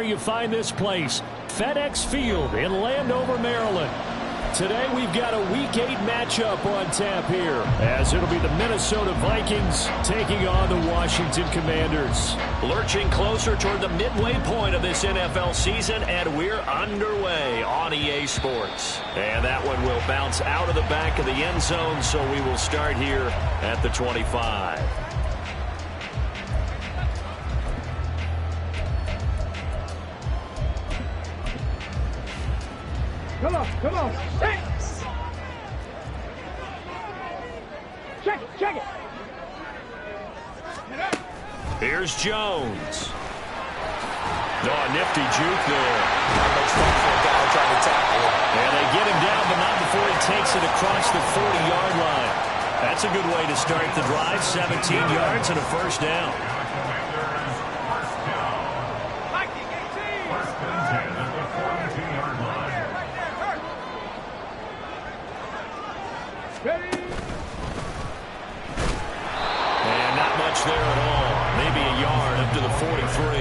You find this place, FedEx Field in Landover, Maryland. Today we've got a Week 8 matchup on tap here, as it'll be the Minnesota Vikings taking on the Washington Commanders. Lurching closer toward the midway point of this NFL season, and we're underway on EA Sports. And that one will bounce out of the back of the end zone, so we will start here at the 25. Come on. Hey. Check it. Here's Jones. Oh, a nifty juke there. That makes fun for a guy trying to tackle him. And they get him down, but not before he takes it across the 40-yard line. That's a good way to start the drive. 17 yards and a first down. There at all. Maybe a yard up to the 43.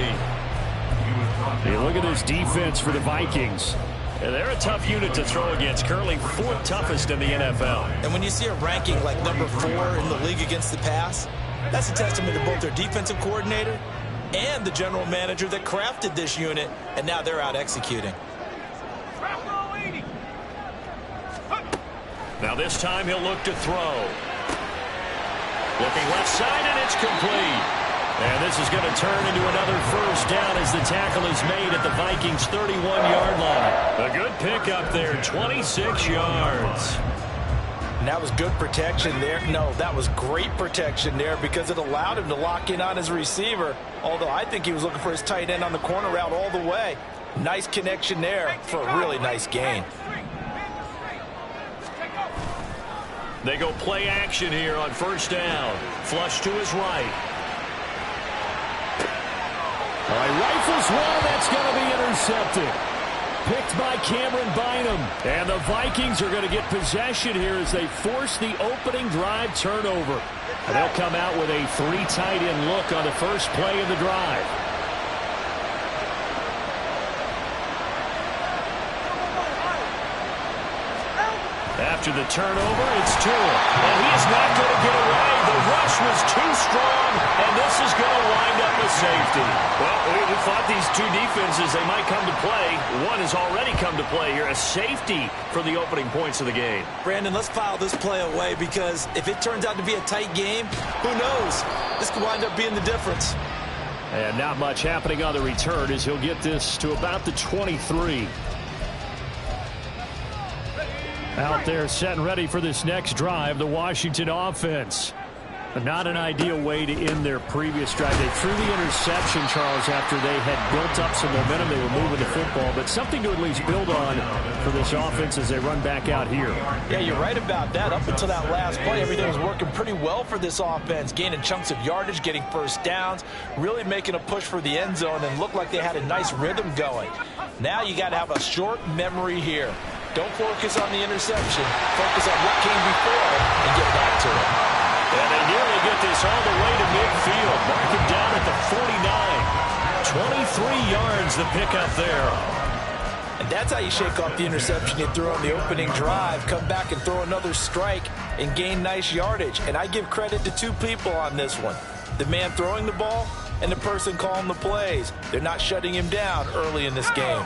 Hey, look at this defense for the Vikings. And they're a tough unit to throw against. Currently fourth toughest in the NFL. And when you see a ranking like number 4 in the league against the pass, that's a testament to both their defensive coordinator and the general manager that crafted this unit, and now they're out executing. Now this time he'll look to throw. Looking left side, and it's complete. And this is going to turn into another first down as the tackle is made at the Vikings' 31-yard line. A good pickup there, 26 yards. And that was good protection there. No, that was great protection there because it allowed him to lock in on his receiver, although I think he was looking for his tight end on the corner route all the way. Nice connection there for a really nice gain. They go play action here on first down. Flush to his right. All right, rifles one. That's going to be intercepted. Picked by Cameron Bynum. And the Vikings are going to get possession here as they force the opening drive turnover. And they'll come out with a 3 tight end look on the first play of the drive. After the turnover, it's Tua. And he is not going to get away. The rush was too strong, and this is going to wind up with safety. Well, we thought these two defenses, they might come to play. One has already come to play here, a safety for the opening points of the game. Brandon, let's file this play away because if it turns out to be a tight game, who knows? This could wind up being the difference. And not much happening on the return as he'll get this to about the 23. Out there set and ready for this next drive, the Washington offense. Not an ideal way to end their previous drive. They threw the interception, Charles, after they had built up some momentum. They were moving the football, but something to at least build on for this offense as they run back out here. Yeah, you're right about that. Up until that last play, everything was working pretty well for this offense, gaining chunks of yardage, getting first downs, really making a push for the end zone, and looked like they had a nice rhythm going. Now you got to have a short memory here. Don't focus on the interception. Focus on what came before it and get back to it. And they nearly get this all the way to midfield. Mark it down at the 49. 23 yards the pickup there. And that's how you shake off the interception you threw on the opening drive. Come back and throw another strike and gain nice yardage. And I give credit to two people on this one. The man throwing the ball and the person calling the plays. They're not shutting him down early in this game.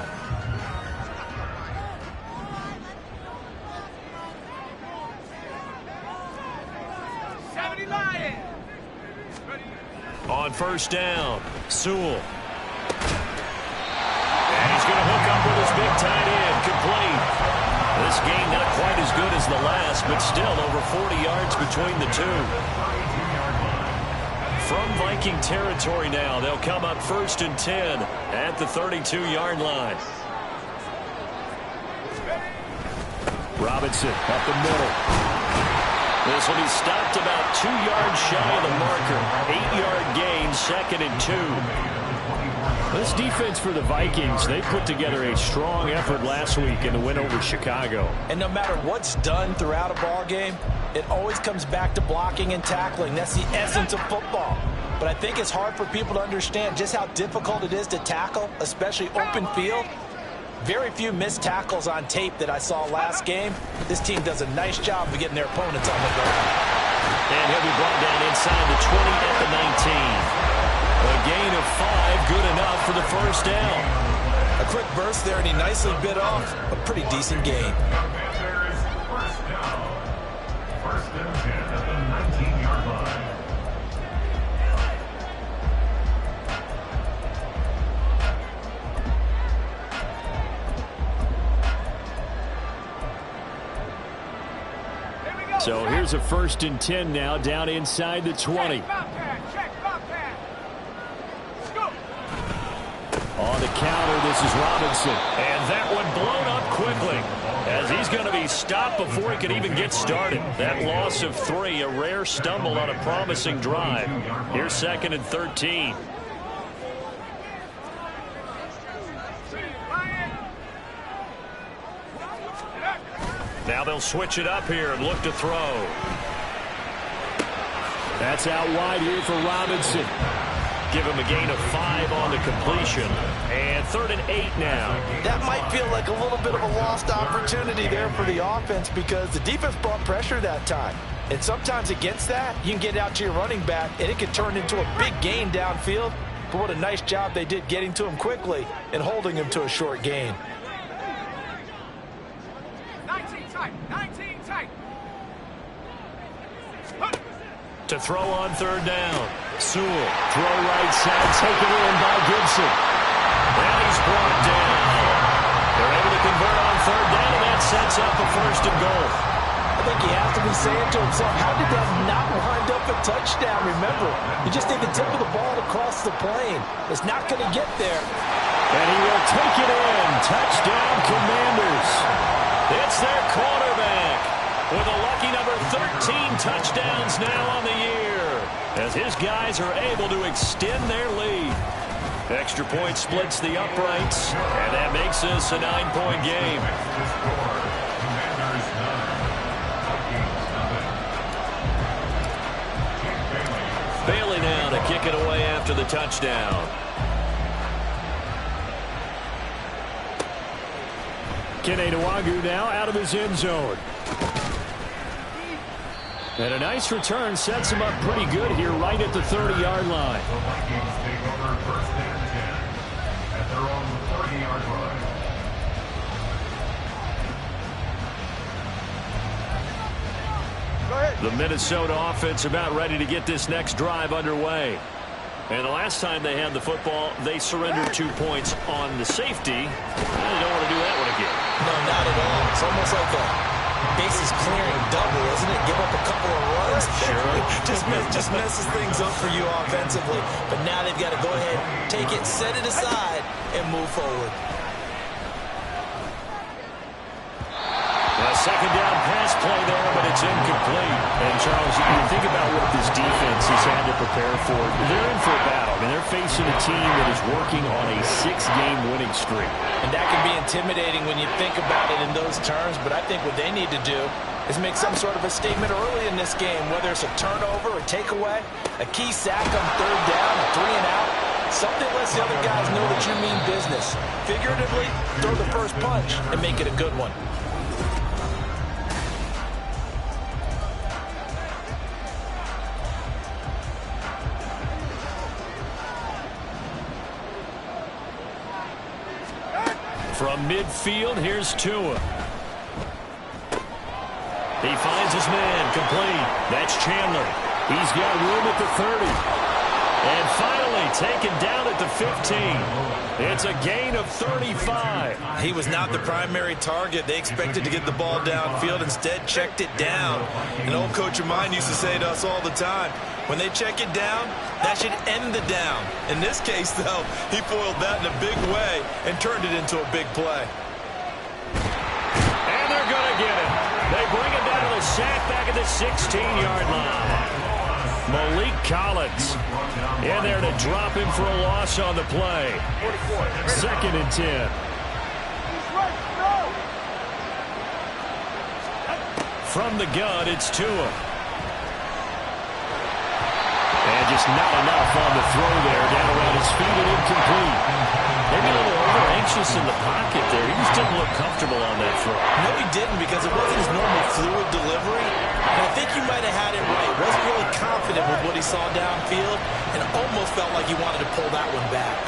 On first down, Sewell. And he's going to hook up with his big tight end, complete. This game not quite as good as the last, but still over 40 yards between the two. From Viking territory now, they'll come up 1st and 10 at the 32-yard line. Robinson up the middle. This will be stopped about 2 yards shy of the marker. 8-yard gain, 2nd and 2. This defense for the Vikings, they put together a strong effort last week in the win over Chicago. And no matter what's done throughout a ball game, it always comes back to blocking and tackling. That's the essence of football. but I think it's hard for people to understand just how difficult it is to tackle, especially open field. Very few missed tackles on tape that I saw last game. This team does a nice job of getting their opponents on the ground. And he'll be brought down inside the 20 at the 19. A gain of 5, good enough for the first down. A quick burst there, and he nicely bit off a pretty decent gain. First and 10 at the 19-yard line. So here's a 1st and 10 now, down inside the 20. On the counter, this is Robinson. And that one blown up quickly, as he's going to be stopped before he can even get started. That loss of 3, a rare stumble on a promising drive. Here's 2nd and 13. Now they'll switch it up here and look to throw. That's out wide here for Robinson. Give him a gain of 5 on the completion. And 3rd and 8 now. That might feel like a little bit of a lost opportunity there for the offense because the defense brought pressure that time. And sometimes against that, you can get out to your running back, and it can turn into a big gain downfield. But what a nice job they did getting to him quickly and holding him to a short gain. 19 tight. To throw on 3rd down. Sewell, throw right side, taken in by Gibson. And he's brought down. They're able to convert on 3rd down, and that sets up a 1st and goal. I think he has to be saying to himself, how did that not wind up a touchdown? Remember, you just need the tip of the ball to cross the plane. It's not going to get there. And he will take it in. Touchdown, Commanders. It's their quarterback with a lucky number 13 touchdowns now on the year, as his guys are able to extend their lead. Extra point splits the uprights, and that makes this a 9-point game. Bailey now to kick it away after the touchdown. Kene Nwagu now out of his end zone. And a nice return sets him up pretty good here right at the 30-yard line. The Vikings take over 1st and 10 at their own 30-yard line. The Minnesota offense about ready to get this next drive underway. And the last time they had the football, they surrendered 2 points on the safety. They don't want to do that one again. No, not at all. It's almost like a bases clearing double, isn't it? Give up a couple of runs. Sure. just messes things up for you offensively. But now they've got to go ahead, take it, set it aside, and move forward. A 2nd down pass play there, but it's incomplete. And Charles, you think about what this defense has had to prepare for. They're in for a battle. I mean, they're facing a team that is working on a 6-game winning streak. And that can be intimidating when you think about it in those terms, but I think what they need to do is make some sort of a statement early in this game, whether it's a turnover or takeaway, a key sack on 3rd down, a 3 and out. Something lets the other guys know that you mean business. Figuratively, throw the first punch and make it a good one. From midfield, here's Tua. He finds his man, complete. That's Chandler. He's got room at the 30. And finally taken down at the 15. It's a gain of 35. He was not the primary target. They expected to get the ball downfield. Instead, checked it down. An old coach of mine used to say to us all the time, when they check it down, that should end the down. In this case, though, he foiled that in a big way and turned it into a big play. And they're going to get it. They bring it down to the sack back at the 16-yard line. Malik Collins in there to drop him for a loss on the play. 2nd and 10. From the gun, it's Tua. And just not enough on the throw there. Down around his feet and incomplete. Maybe a little over-anxious in the pocket there. He just didn't look comfortable on that throw. No, he didn't, because it wasn't his normal fluid delivery. And I think you might have had it right. Wasn't really confident with what he saw downfield and almost felt like he wanted to pull that one back.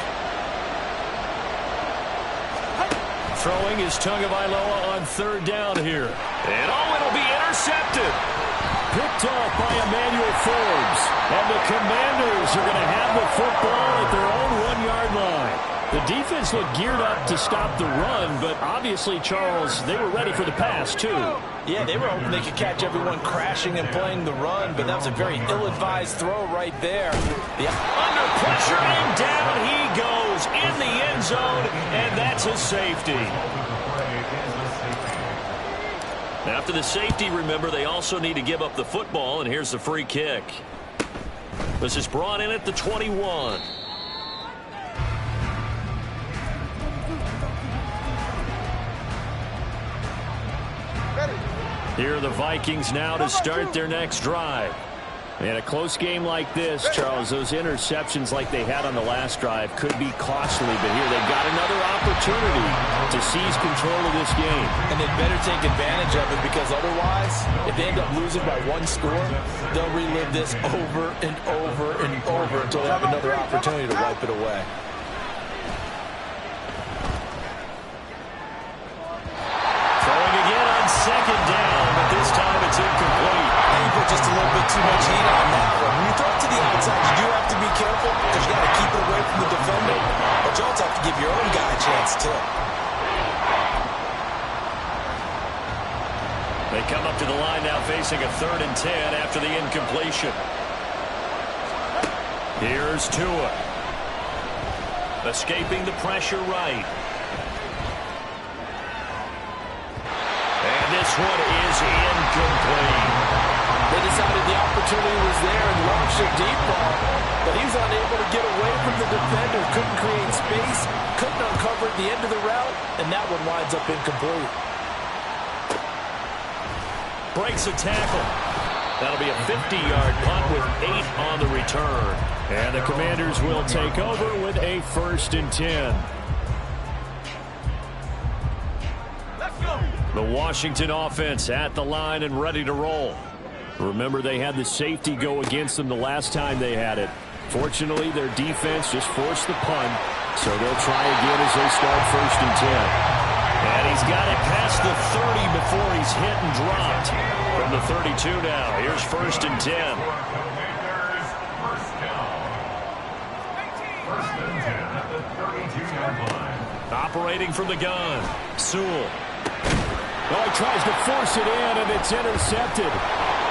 Throwing is Tagovailoa on third down here. And it'll be intercepted. Picked off by Emmanuel Forbes. And the Commanders are going to have the football at their own 1-yard line. The defense looked geared up to stop the run, but obviously, Charles, they were ready for the pass, too. Yeah, they were hoping they could catch everyone crashing and playing the run, but that was a very ill-advised throw right there. Under pressure, and down he goes in the end zone, and that's a safety. After the safety, remember, they also need to give up the football, and here's the free kick. This is brought in at the 21. Here are the Vikings now to start their next drive. In a close game like this, Charles, those interceptions like they had on the last drive could be costly, but here they've got another opportunity to seize control of this game. And they'd better take advantage of it, because otherwise, if they end up losing by 1 score, they'll relive this over and over and over until they have another opportunity to wipe it away. Throwing again on second down, but this time it's incomplete. You put just a little bit too much heat on that one. When you throw it to the outside, you do have to be careful, because you got to keep it away from the defender, but you also have to give your own guy a chance, too. They come up to the line now facing a 3rd and 10 after the incompletion. Here's Tua. Escaping the pressure right. And this one is incomplete. They decided the opportunity was there and launched a deep ball, but he was unable to get away from the defender. Couldn't create space, couldn't uncover at the end of the route, and that one winds up incomplete. Breaks a tackle. That'll be a 50-yard punt with 8 on the return. And the Commanders will take over with a 1st and 10. Let's go. The Washington offense at the line and ready to roll. Remember, they had the safety go against them the last time they had it. Fortunately, their defense just forced the punt, so they'll try again as they start 1st and 10. And he's got it past the 30 before he's hit and dropped. From the 32 now, here's 1st and 10. Commanders, first down. First and 10 at the 32-yard line. Operating from the gun, Sewell. Oh, he tries to force it in, and it's intercepted.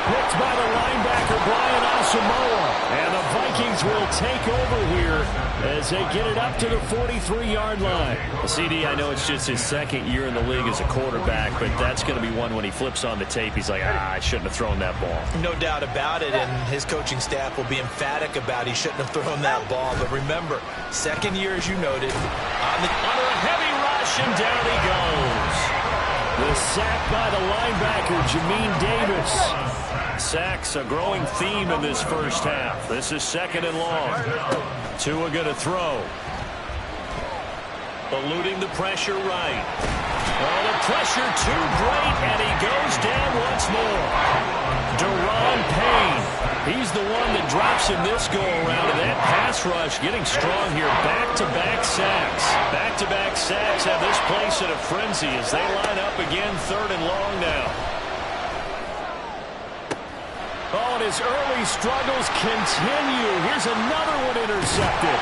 Picked by the linebacker, Brian Asamoah. And the Vikings will take over here as they get it up to the 43-yard line. CD, I know it's just his 2nd year in the league as a quarterback, but that's going to be one when he flips on the tape. He's like, I shouldn't have thrown that ball. No doubt about it, and his coaching staff will be emphatic about he shouldn't have thrown that ball. But remember, 2nd year, as you noted, Under a heavy rush, and down he goes. The sack by the linebacker, Jamin Davis. Sacks a growing theme in this first half. This is 2nd and long. Tua going to throw. Eluding the pressure right. Oh, the pressure too great, and he goes down once more. Deron Payne. He's the one that drops him this go-around, and that pass rush getting strong here. Back-to-back sacks. Back-to-back sacks have this place in a frenzy as they line up again 3rd and long now. Oh, and his early struggles continue. Here's another one intercepted.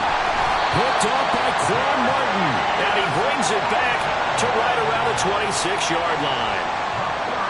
Picked off by Quan Martin. And he brings it back to right around the 26-yard line.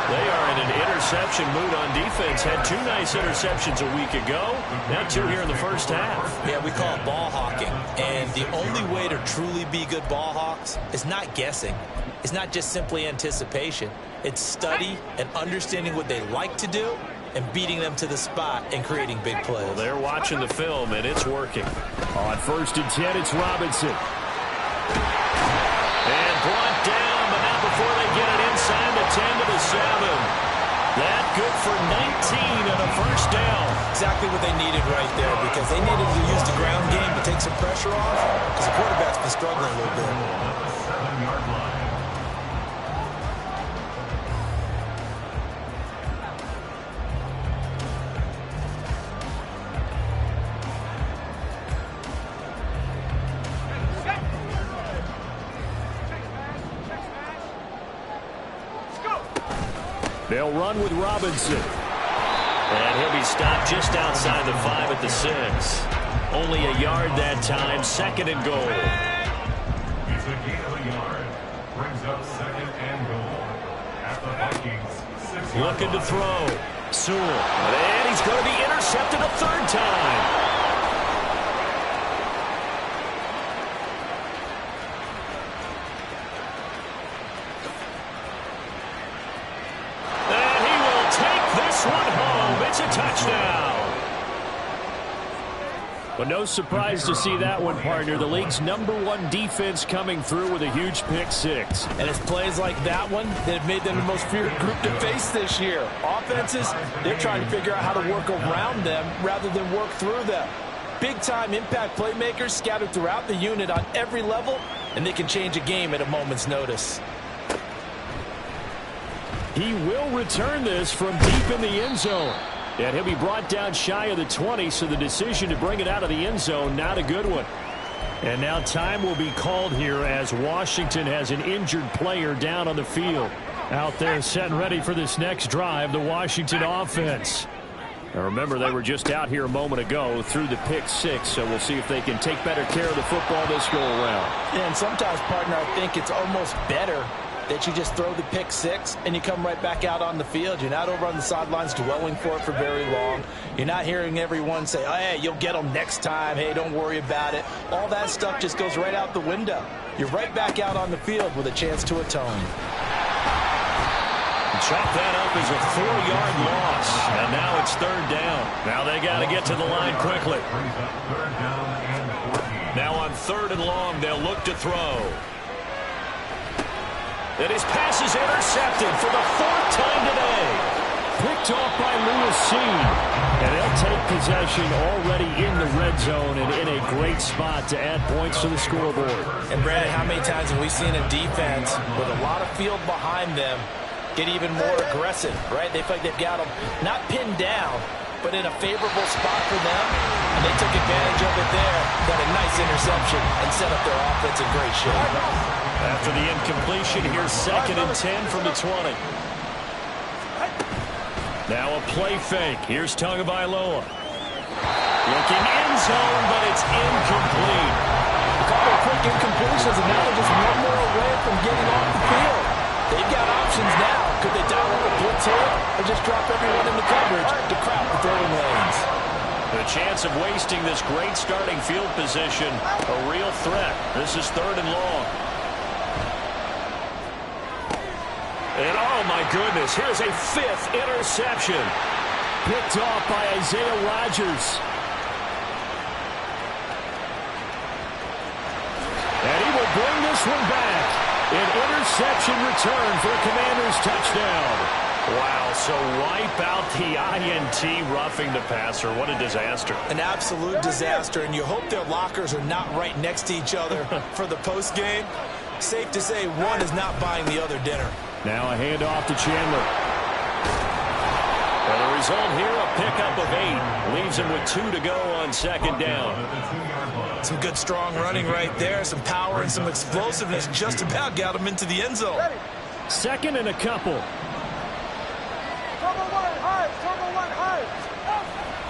They are in an interception mood on defense. Had 2 nice interceptions a week ago. Now 2 here in the first half. Yeah, we call it ball hawking. And the only way to truly be good ball hawks is not guessing. It's not just simply anticipation. It's study and understanding what they like to do and beating them to the spot and creating big plays. Well, they're watching the film, and it's working. On 1st and 10, it's Robinson. And brought down, but not before they get it inside the 10 to the 7. That good for 19 and a First down. Exactly what they needed right there, because they needed to use the ground game to take some pressure off, because the quarterback's been struggling a little bit. At the 7-yard line. They'll run with Robinson. And he'll be stopped just outside the 5 at the 6. Only a yard that time. Second and goal. It's a gain of a yard. Brings up second and goal. At the Vikings, 6 yard Looking to line. throw. Sewell. And he's going to be intercepted a third time. And he will take this one home. It's a touchdown. But no surprise to see that one, partner. The league's #1 defense coming through with a huge pick six. And it's plays like that one that have made them the most feared group to face this year. Offenses, they're trying to figure out how to work around them rather than work through them. Big-time impact playmakers scattered throughout the unit on every level, and they can change a game at a moment's notice. He will return this from deep in the end zone. And he'll be brought down shy of the 20, so the decision to bring it out of the end zone, not a good one. And now time will be called here as Washington has an injured player down on the field. Out there set and ready for this next drive, the Washington offense. Now remember, they were just out here a moment ago through the pick six, so we'll see if they can take better care of the football this go around. Yeah, and sometimes, partner, I think it's almost better that you just throw the pick six and you come right back out on the field. You're not over on the sidelines dwelling for it for very long. You're not hearing everyone say, oh, hey, you'll get them next time. Hey, don't worry about it. All that stuff just goes right out the window. You're right back out on the field with a chance to atone. Chop that up as a 4-yard loss. And now it's third down. Now they got to get to the line quickly. Brings up third down and 14. Now on 3rd and long, they'll look to throw. And his pass is intercepted for the 4th time today. Picked off by Lewis Seed. And they'll take possession already in the red zone and in a great spot to add points to the scoreboard. And, Brandon, how many times have we seen a defense with a lot of field behind them get even more aggressive, right? They feel like they've got them not pinned down, but in a favorable spot for them. And they took advantage of it there. Got a nice interception and set up their offense in great shape. After the incompletion, here's 2nd and 10 from the 20. Now a play fake. Here's Tagovailoa. Looking end zone, but it's incomplete. A couple of quick incompletions, and now they're just one more away from getting off the field. They've got options now. Could they dial up a blitz here or just drop everyone into coverage to crowd the throwing lanes? The chance of wasting this great starting field position, a real threat. This is 3rd and long. And oh my goodness, here's a 5th interception. Picked off by Isaiah Rodgers. And he will bring this one back. An interception return for a Commanders touchdown. Wow, so wipe out the INT roughing the passer. What a disaster. An absolute disaster, and you hope their lockers are not right next to each other for the postgame. Safe to say one is not buying the other dinner. Now a handoff to Chandler. And the result here, a pickup of 8. Leaves him with 2 to go on 2nd down. Some good strong running right there. Some power and some explosiveness. Just about got him into the end zone. 2nd and a couple.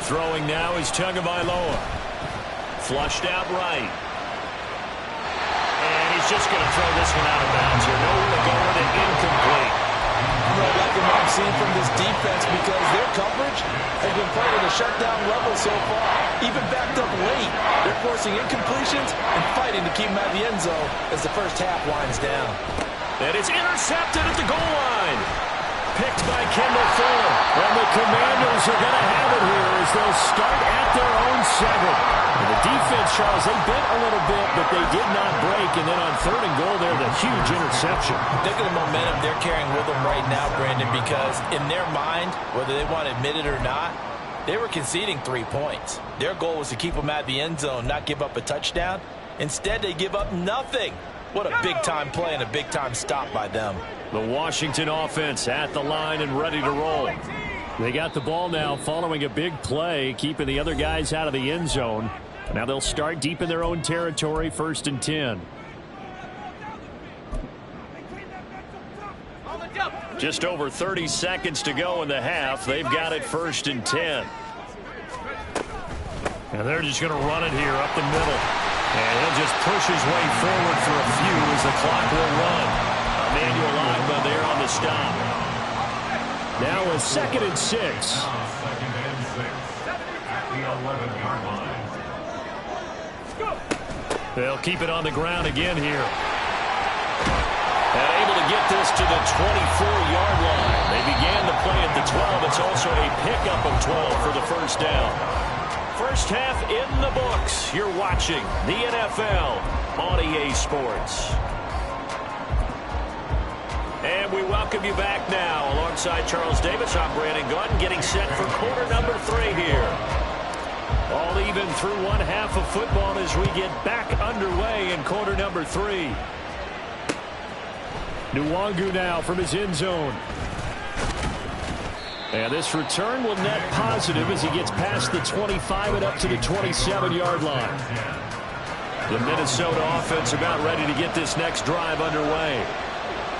Throwing now is Tagovailoa. Flushed out right. And he's just going to throw this one out of bounds here. Nowhere to go with it. Incomplete. I'm not liking what I'm seeing from this defense because their coverage has been played at a shutdown level so far. Even backed up late, they're forcing incompletions and fighting to keep them out of the end zone as the first half winds down. And it's intercepted at the goal line. Picked by Kendall Fuller. And the Commanders are going to have it here as they'll start at their own 7. And the defense, Charles, they bent a little bit, but they did not break. And then on 3rd and goal there, the huge interception. Look at the momentum they're carrying with them right now, Brandon, because in their mind, whether they want to admit it or not, They were conceding 3 points. Their goal was to keep them at the end zone, not give up a touchdown. Instead, they give up nothing. What a big-time play and a big-time stop by them. The Washington offense at the line and ready to roll. They got the ball now following a big play, keeping the other guys out of the end zone. Now they'll start deep in their own territory, 1st and 10. Just over 30 seconds to go in the half. They've got it 1st and 10. And they're just going to run it here up the middle. And he'll just push his way forward for a few as the clock will run. Emmanuel Agba there on the stop. Now a 2nd and 6. 2nd and 6 at the 11-yard line. They'll keep it on the ground again here. And able to get this to the 24-yard line. They began the play at the 12. It's also a pickup of 12 for the 1st down. First half in the books. You're watching the NFL on EA Sports. And we welcome you back now. Alongside Charles Davis, I'm Brandon Gaudin, getting set for quarter number 3 here. All even through one half of football as we get back underway in quarter number 3. Nwangu now from his end zone. And this return will net positive as he gets past the 25 and up to the 27-yard line. The Minnesota offense about ready to get this next drive underway.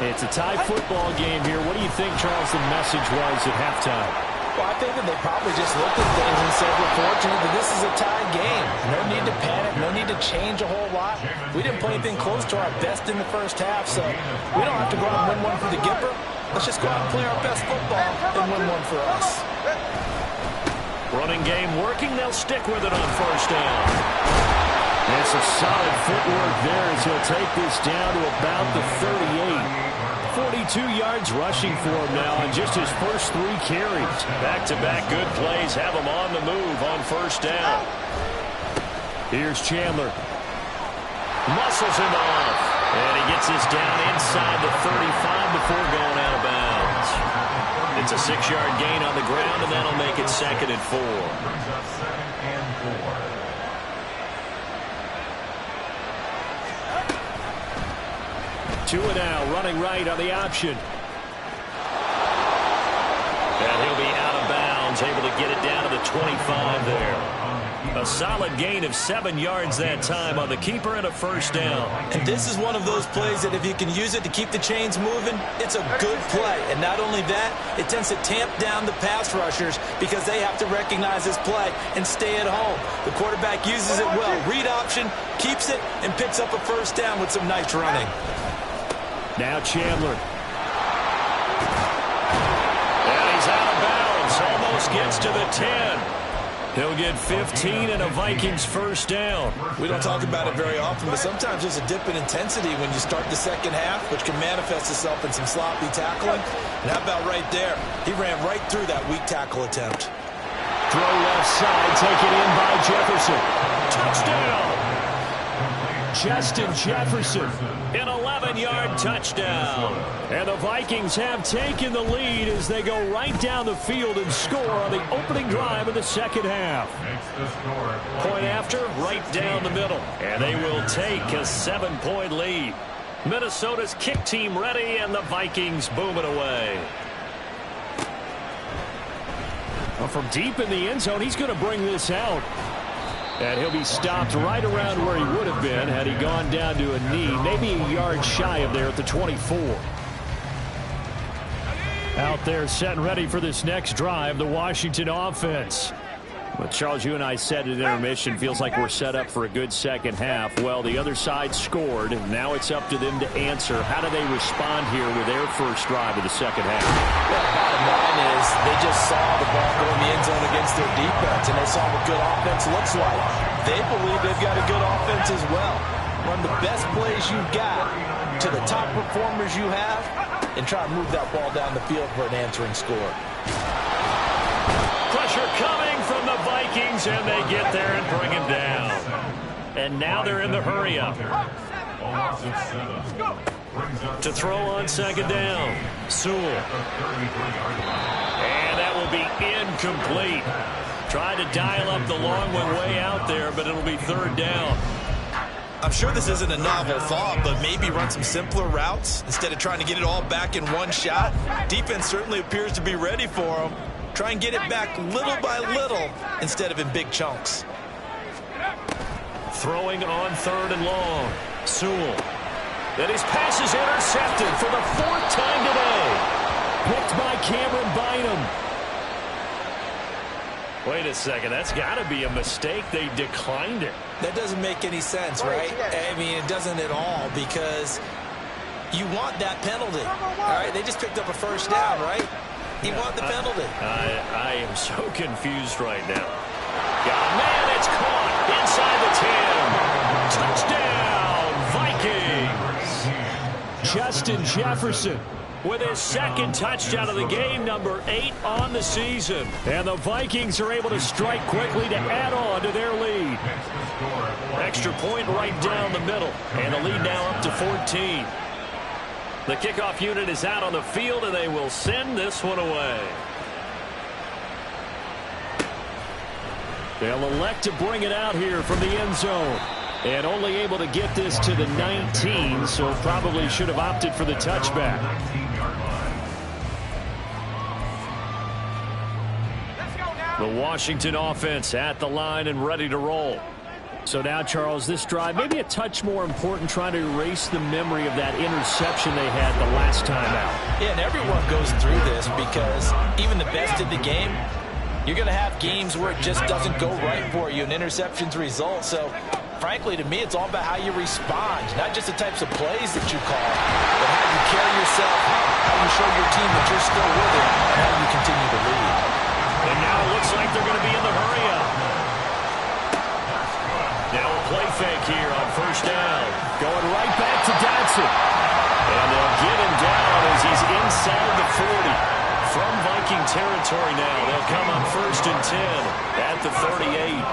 It's a tie football game here. What do you think, Charles, the message was at halftime? Well, I think that they probably just looked at things and said, we're fortunate that this is a tie game. No need to panic. No need to change a whole lot. We didn't play anything close to our best in the first half, so we don't have to go out and win one for the Gipper. Let's just go out and play our best football and win one for us. Running game working. They'll stick with it on 1st down. And some solid footwork there as he'll take this down to about the 38. 42 yards rushing for him now on just his first 3 carries. Back-to-back good plays have him on the move on 1st down. Here's Chandler. Muscles him off. And he gets this down inside the 35 before going out of bounds. It's a 6-yard gain on the ground, and that'll make it 2nd and 4. Brings up 2nd and 4. 2 and now, running right on the option. And he'll be out of bounds, able to get it down to the 25 there. A solid gain of 7 yards that time on the keeper and a 1st down. And this is one of those plays that if you can use it to keep the chains moving, it's a good play. And not only that, it tends to tamp down the pass rushers because they have to recognize this play and stay at home. The quarterback uses it well. Read option, keeps it, and picks up a 1st down with some nice running. Now Chandler. And he's out of bounds. Almost gets to the 10. He'll get 15 and a Vikings 1st down. We don't talk about it very often, but sometimes there's a dip in intensity when you start the 2nd half, which can manifest itself in some sloppy tackling. And how about right there? He ran right through that weak tackle attempt. Throw left side, taken in by Jefferson. Touchdown! Justin Jefferson, an 11-yard touchdown. And the Vikings have taken the lead as they go right down the field and score on the opening drive of the 2nd half. Point after, right down the middle. And they will take a 7-point lead. Minnesota's kick team ready, and the Vikings booming away. Well, from deep in the end zone, he's going to bring this out. And he'll be stopped right around where he would have been had he gone down to a knee, maybe a yard shy of there at the 24. Out there set and ready for this next drive, the Washington offense. But Charles, you and I said at intermission, feels like we're set up for a good 2nd half. Well, the other side scored. Now it's up to them to answer. How do they respond here with their first drive of the 2nd half? Well, bottom line is they just saw the ball go in the end zone against their defense, and they saw what good offense looks like. They believe they've got a good offense as well. Run the best plays you've got to the top performers you have, and try to move that ball down the field for an answering score. Pressure coming from the Vikings, and they get there and bring him down. And now they're in the hurry-up. To throw on 2nd down, Sewell. And that will be incomplete. Trying to dial up the long one way out there, but it'll be third down. I'm sure this isn't a novel thought, but maybe run some simpler routes instead of trying to get it all back in one shot. Defense certainly appears to be ready for them. Try and get it back little by little instead of in big chunks. Throwing on third and long. Sewell. And his pass is intercepted for the fourth time today. Picked by Cameron Bynum. Wait a second, that's got to be a mistake. They declined it. That doesn't make any sense, right? I mean, it doesn't at all, because you want that penalty. All right, they just picked up a first down, right? You want the penalty. I am so confused right now. Got a man, it's caught inside the 10. Touchdown, Vikings. Justin Jefferson with his second touchdown of the game, number 8 on the season. And the Vikings are able to strike quickly to add on to their lead. Extra point right down the middle. And the lead now up to 14. The kickoff unit is out on the field, and they will send this one away. They'll elect to bring it out here from the end zone. And only able to get this to the 19, so probably should have opted for the touchback. The Washington offense at the line and ready to roll. So now, Charles, this drive maybe a touch more important, trying to erase the memory of that interception they had the last time out. Yeah, and everyone goes through this, because even the best in the game, you're going to have games where it just doesn't go right for you, and interceptions result. So, frankly, to me, it's all about how you respond, not just the types of plays that you call, but how you carry yourself, how you show your team that you're still with it, and how you continue to lead. And now it looks like they're going to be in the hurry-up. Now a play fake here on first down. Going right back to Dotson. And they'll get him down as he's inside the 40. From Viking territory now, they'll come on first and 10 at the 38.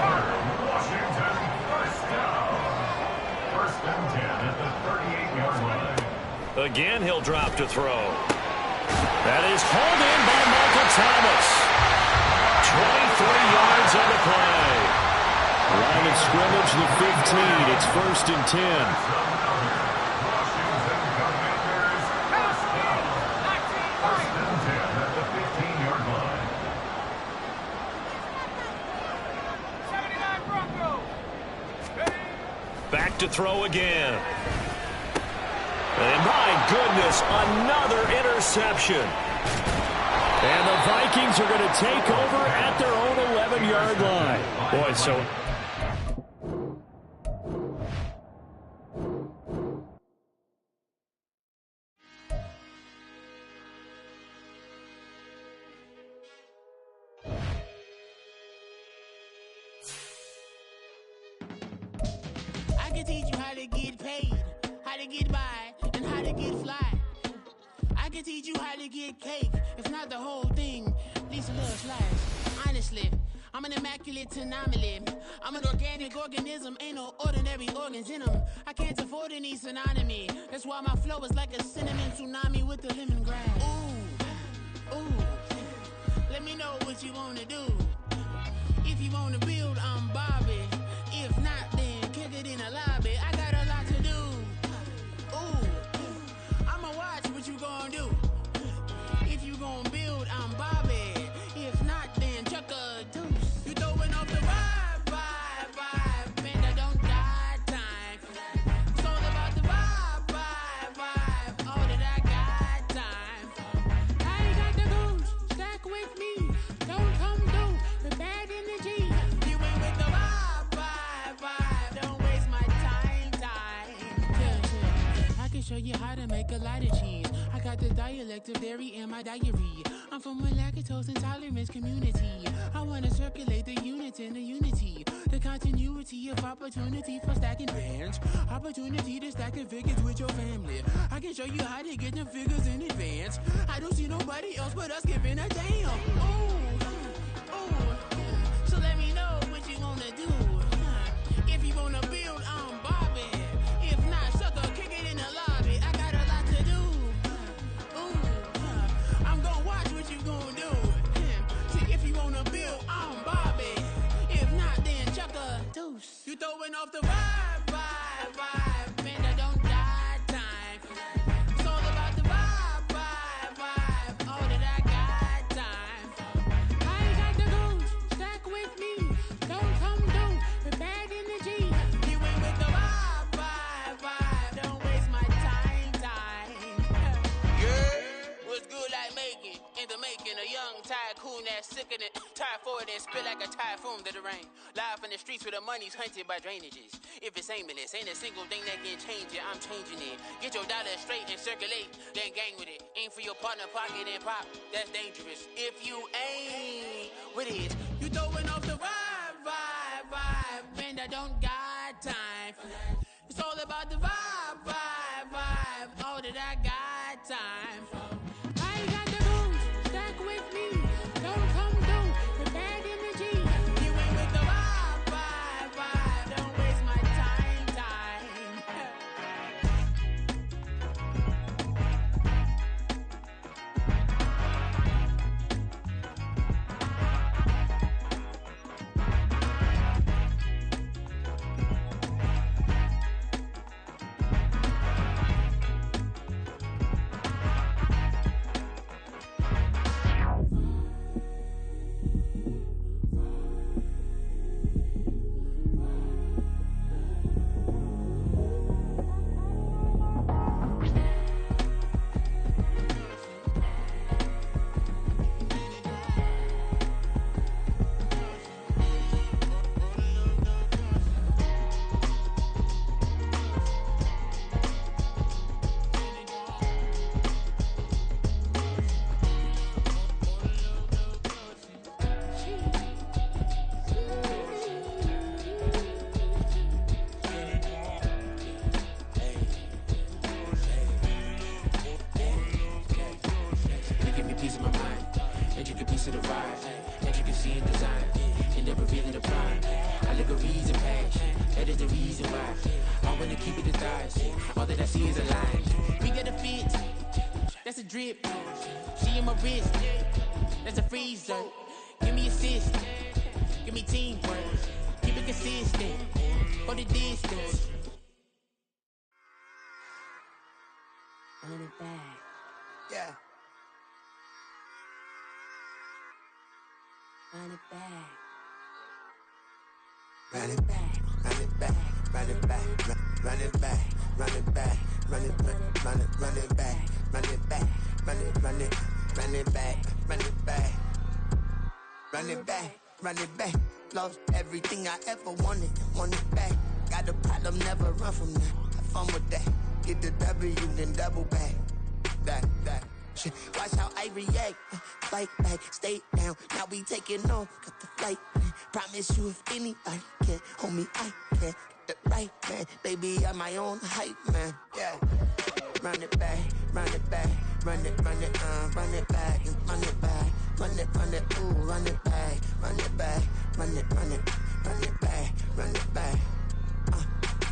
First and 10 at the 38-yard line. Again, he'll drop to throw. That is pulled in by Michael Thomas. 23 yards on the play. Line of scrimmage, the 15. It's first and 10. Back to throw again. And my goodness, another interception. And the Vikings are going to take over at their own 11-yard line. Boy, so... I can teach you how to get paid, how to get by, and how to get fly. I can teach you how to get cake, if not the whole thing, at least a little slice. Honestly, I'm an immaculate anomaly. I'm an organic organism, ain't no ordinary organs in them. I can't afford any synonymy. That's why my flow is like a cinnamon tsunami with the lemongrass. Ooh, ooh, let me know what you wanna do. If you wanna build, I'm Bobby. If not, then kick it in the lobby. I got a lot to do. Ooh, I'ma watch what you gonna do. If you gonna build, I'm Bobby. If not, then chuck a deuce. You throwing off the vibe. Man, I don't die time. It's all about the vibe. All that I got time. I ain't got the goose. Stack with me. Don't come through the bad energy. You ain't with the vibe. Don't waste my time. Yeah. I can show you how to make a lot of cheese. I got the dialect of dairy in my diary. I'm from a lactose intolerance community. I want to circulate the units and the unity. The continuity of opportunity for stacking bands. Opportunity to stack the figures with your family. I can show you how to get the figures in advance. I don't see nobody else but us giving a damn. Ooh. So let me know what you wanna do. If you wanna build, I'm Bobby. If not, sucker, kick it in the lobby. I got a lot to do. I'm gonna watch what you gonna do. See, if you wanna build, I'm Bobby. sick in it. Tire forward and spit like a typhoon to the rain. Live in the streets where the money's hunted by drainages. If it's aimless, ain't a single thing that can change it. I'm changing it. Get your dollar straight and circulate, then gang with it. Aim for your partner, pocket and pop. That's dangerous. If you ain't with it, you throwing off the vibe, and I don't got time for that. It's all about the vibe, all that I got time for. I got the rules, stack with me. Don't come through with bad energy. You ain't with the vibe. Don't waste my time. Drip, she in my wrist, that's a freezer. Give me assist, give me teamwork, keep it consistent, for the distance. Run it back. Yeah. Run it back. Run it back. Run it back. Run it back. Run it back. Run it back. Run it back. Run it back. Run it back. Run it back. Run it back. Run it back. Run it back. Run it back. Lost everything I ever wanted. Want it back. Got a problem, never run from that. Have fun with that. Get the W, then double back. That. Shit. Watch how I react. Fight back, stay down. Now we taking off. Got the flight. Promise you if anybody can hold me, I can. Get the right man. Baby, I'm my own hype man. Yeah. Run it back, run it back, run it back, run it back, run it back, ooh, run it back, run it back, run it back, run it back.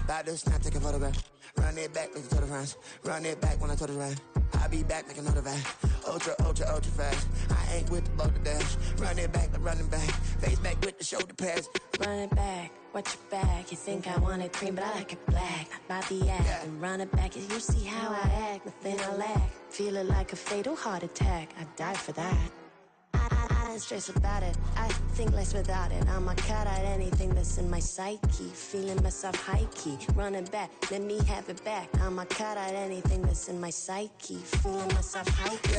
About to snap, take a photograph. Run it back, make it to the friends. Run it back when I told it right. I'll be back, make another back. Ultra fast. I ain't with the boulder dash. Run it back, running back. Face back with the shoulder pads. Run it back, watch your back. You think I want it cream, but I like it black. About the act, yeah. And run it back. You see how I act, nothing I lack. Feel it like a fatal heart attack. I'd die for that. I don't stress about it. I think less without it. I'ma cut out anything that's in my psyche. Feeling myself high key. Running back, let me have it back. I'ma cut out anything that's in my psyche. Feeling myself high key.